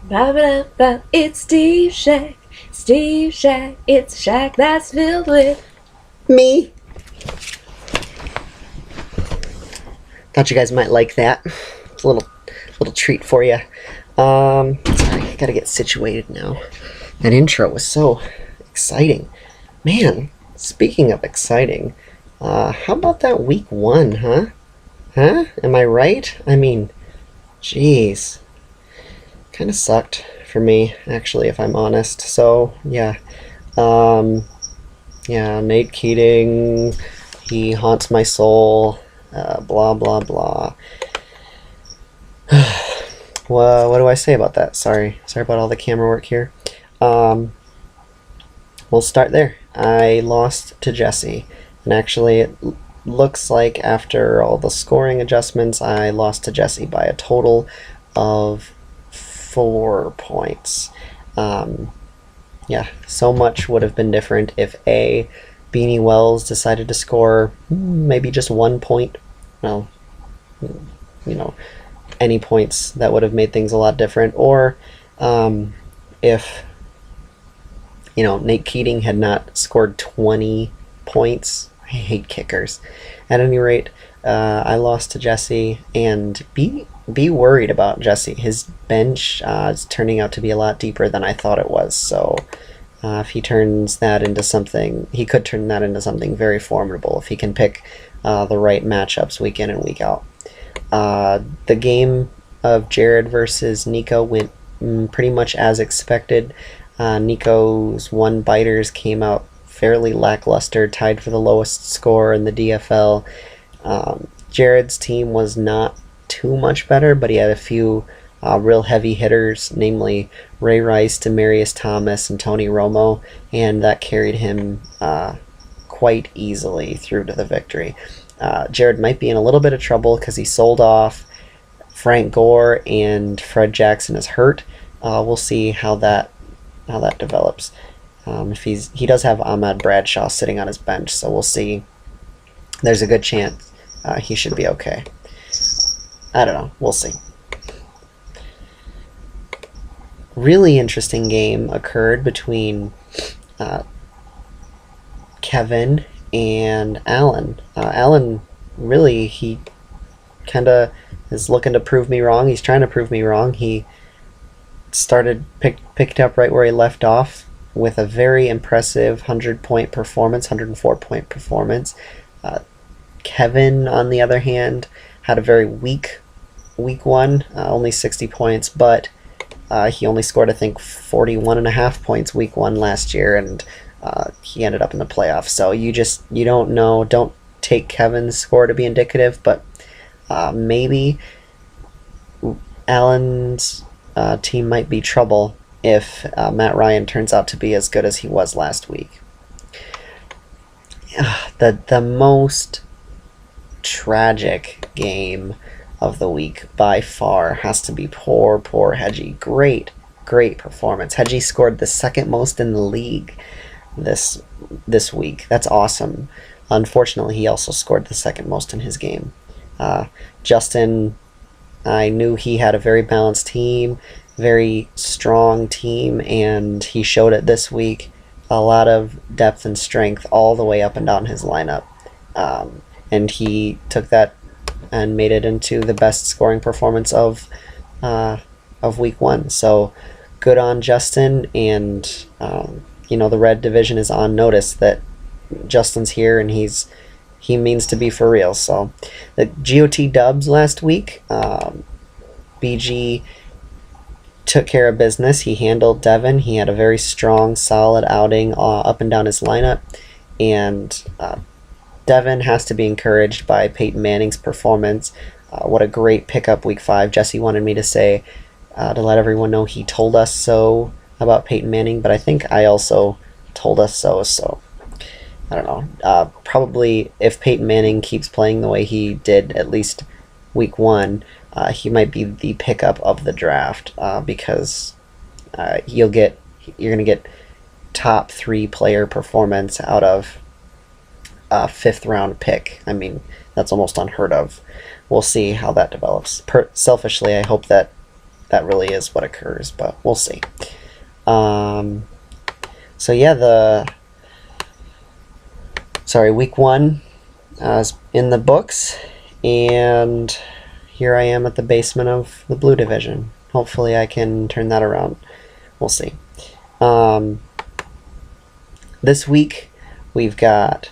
Ba ba ba, it's Steve Shack. Steve Shack, it's a shack that's filled with. Me. Thought you guys might like that. It's a little treat for you. Sorry, I gotta get situated now. That intro was so exciting. Man, speaking of exciting, how about that week one, huh? Huh? Am I right? I mean, jeez. Kind of sucked for me, actually, if I'm honest. So, yeah. Um, yeah, Nate Keating, he haunts my soul, blah, blah, blah. Well, what do I say about that? Sorry about all the camera work here. Um, we'll start there. I lost to Jesse, and actually, it looks like after all the scoring adjustments, I lost to Jesse by a total of 4 points. Um, yeah, so much would have been different if A, Beanie Wells decided to score maybe just 1 point. Well, you know, any points that would have made things a lot different, or if Nate Keating had not scored 20 points. I hate kickers. At any rate, I lost to Jesse, and be worried about Jesse. His bench is turning out to be a lot deeper than I thought it was. So if he turns that into something, he could turn that into something very formidable if he can pick the right matchups week in and week out. The game of Jared versus Nico went pretty much as expected. Nico's one biters came out fairly lackluster, tied for the lowest score in the DFL. Jared's team was not too much better, but he had a few real heavy hitters, namely Ray Rice, Demarius Thomas, and Tony Romo, and that carried him quite easily through to the victory. Jared might be in a little bit of trouble because he sold off Frank Gore and Fred Jackson is hurt. We'll see how that develops. If he does have Ahmad Bradshaw sitting on his bench, so we'll see. There's a good chance he should be okay. I don't know. We'll see. Really interesting game occurred between Kevin and Alan. Alan, really, he kind of is looking to prove me wrong. He's trying to prove me wrong. He picked up right where he left off with a very impressive 100-point performance, 104-point performance. Kevin, on the other hand, had a very weak week one, only 60 points, but he only scored, I think, 41.5 points week one last year, and he ended up in the playoffs. So you don't know. Don't take Kevin's score to be indicative, but maybe Alan's team might be trouble if Matt Ryan turns out to be as good as he was last week. The most tragic game of the week by far has to be poor Hedgie. Great performance. Hedgie scored the second most in the league this week. That's awesome. Unfortunately, he also scored the second most in his game. Justin, I knew he had a very balanced team, very strong team, and he showed it this week. A lot of depth and strength all the way up and down his lineup. And he took that and made it into the best scoring performance of week one. So good on Justin, and the red division is on notice that Justin's here and he means to be for real. So the GOT dubs last week, BG took care of business. He handled Devin. He had a very strong, solid outing up and down his lineup, and Devin has to be encouraged by Peyton Manning's performance. What a great pickup week 5. Jesse wanted me to say, to let everyone know he told us so about Peyton Manning, but I think I also told us so. So I don't know. Probably if Peyton Manning keeps playing the way he did at least week 1, he might be the pickup of the draft because you're going to get top 3 player performance out of a 5th round pick. I mean, that's almost unheard of. We'll see how that develops. Selfishly, I hope that that really is what occurs, but we'll see. So yeah, week 1 is in the books, and here I am at the basement of the Blue Division. Hopefully I can turn that around. We'll see. This week we've got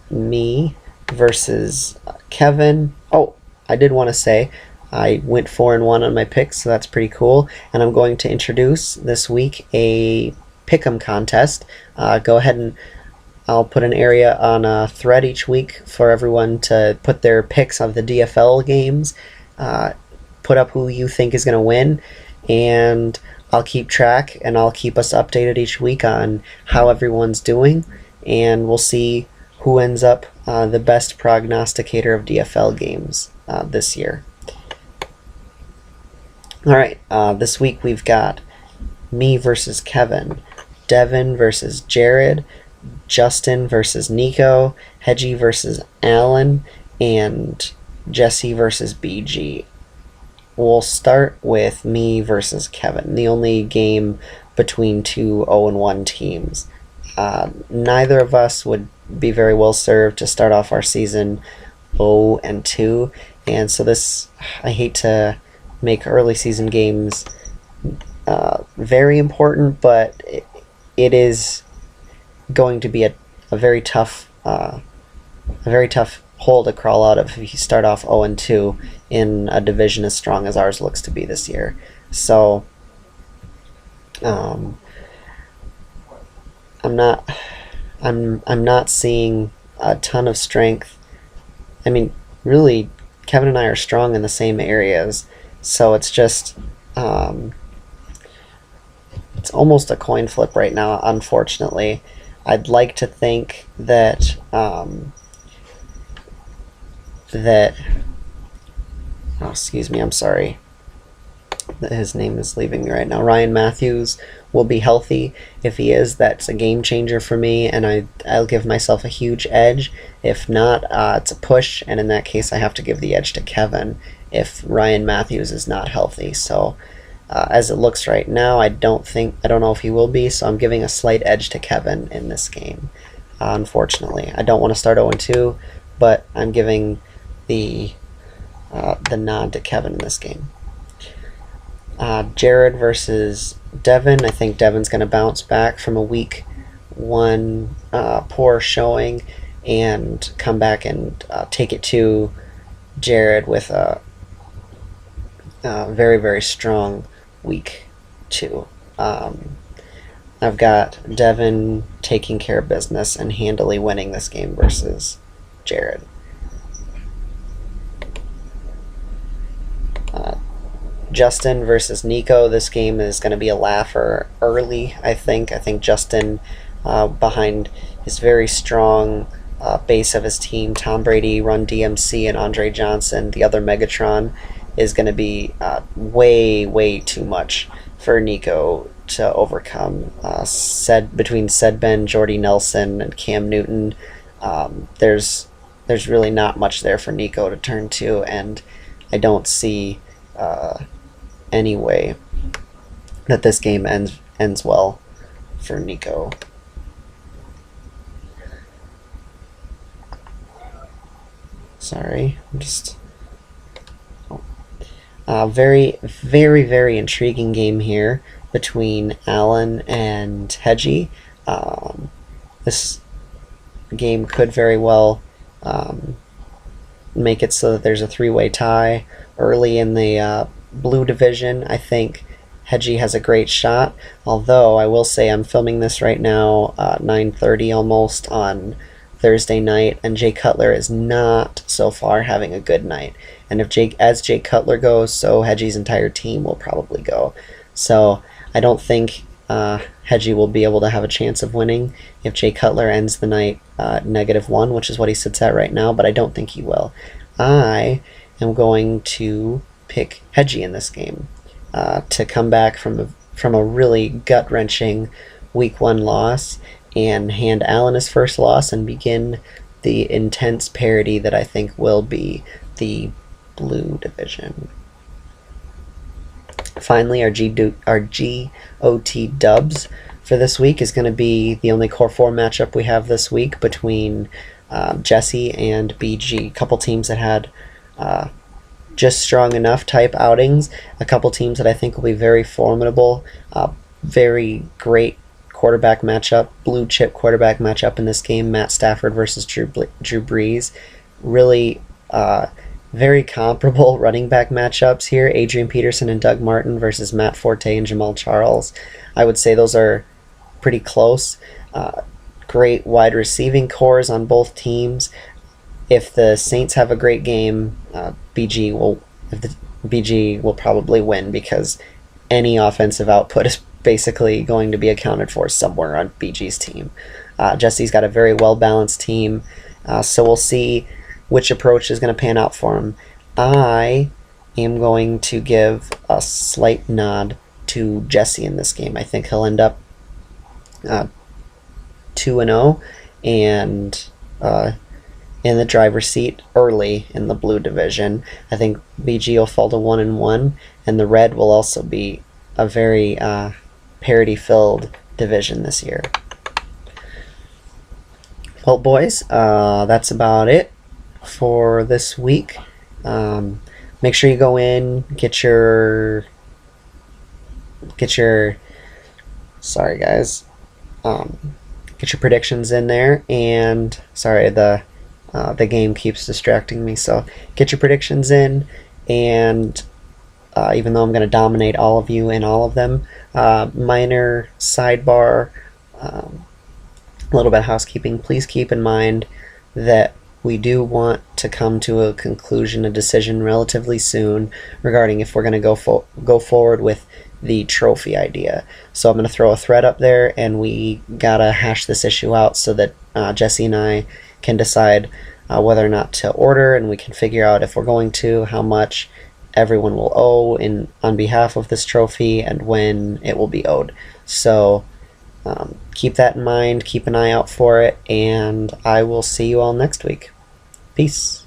me versus Kevin. Oh, I did want to say I went 4-1 on my picks, so that's pretty cool. And I'm going to introduce this week a pick'em contest. Go ahead and I'll put an area on a thread each week for everyone to put their picks of the DFL games. Put up who you think is going to win, and I'll keep track and I'll keep us updated each week on how everyone's doing, and we'll see who ends up the best prognosticator of DFL games this year. Alright, this week we've got me versus Kevin, Devin versus Jared, Justin versus Nico, Hedgie versus Alan, and Jesse versus BG. We'll start with me versus Kevin, the only game between two 0-1 teams. Neither of us would be very well served to start off our season 0-2, and so this, I hate to make early season games very important, but it is going to be a very tough hole to crawl out of if you start off 0-2 in a division as strong as ours looks to be this year. So I'm not seeing a ton of strength. I mean, really, Kevin and I are strong in the same areas, so it's just it's almost a coin flip right now, unfortunately. I'd like to think that oh, excuse me, I'm sorry. His name is leaving me right now. Ryan Matthews will be healthy. If he is, that's a game changer for me, and I'll give myself a huge edge. If not, it's a push, and in that case, I have to give the edge to Kevin if Ryan Matthews is not healthy. So, as it looks right now, I don't know if he will be, so I'm giving a slight edge to Kevin in this game. Unfortunately, I don't want to start 0-2, but I'm giving the nod to Kevin in this game. Jared versus Devin. I think Devin's going to bounce back from a week 1 poor showing and come back and take it to Jared with a very, very strong week 2. I've got Devin taking care of business and handily winning this game versus Jared. Justin versus Nico. This game is going to be a laugher early, I think. I think Justin, behind his very strong base of his team, Tom Brady, Run DMC, and Andre Johnson, the other Megatron, is going to be way, way too much for Nico to overcome. Between Ben, Jordy Nelson, and Cam Newton, there's really not much there for Nico to turn to, and I don't see any way that this game ends well for Nico. Sorry, I'm just... very, very, very intriguing game here between Alan and Hedgie. This game could very well make it so that there's a 3-way tie early in the Blue Division. I think Hedgie has a great shot, although I will say I'm filming this right now 9:30 almost on Thursday night, and Jay Cutler is not so far having a good night. And if as Jay Cutler goes, so Hedgie's entire team will probably go. So I don't think Hedgie will be able to have a chance of winning if Jay Cutler ends the night -1, which is what he sits at right now, but I don't think he will. I am going to pick Hedgie in this game to come back from a really gut-wrenching week 1 loss and hand Alan his first loss and begin the intense parity that I think will be the Blue Division. Finally, our GOT dubs for this week is going to be the only Core 4 matchup we have this week between Jesse and BG. A couple teams that had just strong enough type outings. A couple teams that I think will be very formidable. Very great quarterback matchup, blue chip quarterback matchup in this game. Matt Stafford versus Drew Brees. Really very comparable running back matchups here. Adrian Peterson and Doug Martin versus Matt Forte and Jamal Charles. I would say those are pretty close. Great wide receiving cores on both teams. If the Saints have a great game, BG will probably win, because any offensive output is basically going to be accounted for somewhere on BG's team. Jesse's got a very well-balanced team, so we'll see which approach is going to pan out for him. I am going to give a slight nod to Jesse in this game. I think he'll end up 2-0 and in the driver's seat early in the blue division. I think BG will fall to 1-1, and the red will also be a very parity-filled division this year. Well, boys, that's about it for this week. Make sure you go in, get your sorry guys, get your predictions in there, and sorry, the game keeps distracting me, so get your predictions in, and even though I'm going to dominate all of you in all of them, minor sidebar, a little bit of housekeeping. Please keep in mind that we do want to come to a conclusion, a decision relatively soon regarding if we're going to go forward with the trophy idea. So I'm going to throw a thread up there, and we gotta hash this issue out so that Jesse and I can decide whether or not to order, and we can figure out if we're going to, how much everyone will owe on behalf of this trophy, and when it will be owed. So keep that in mind, keep an eye out for it, and I will see you all next week. Peace.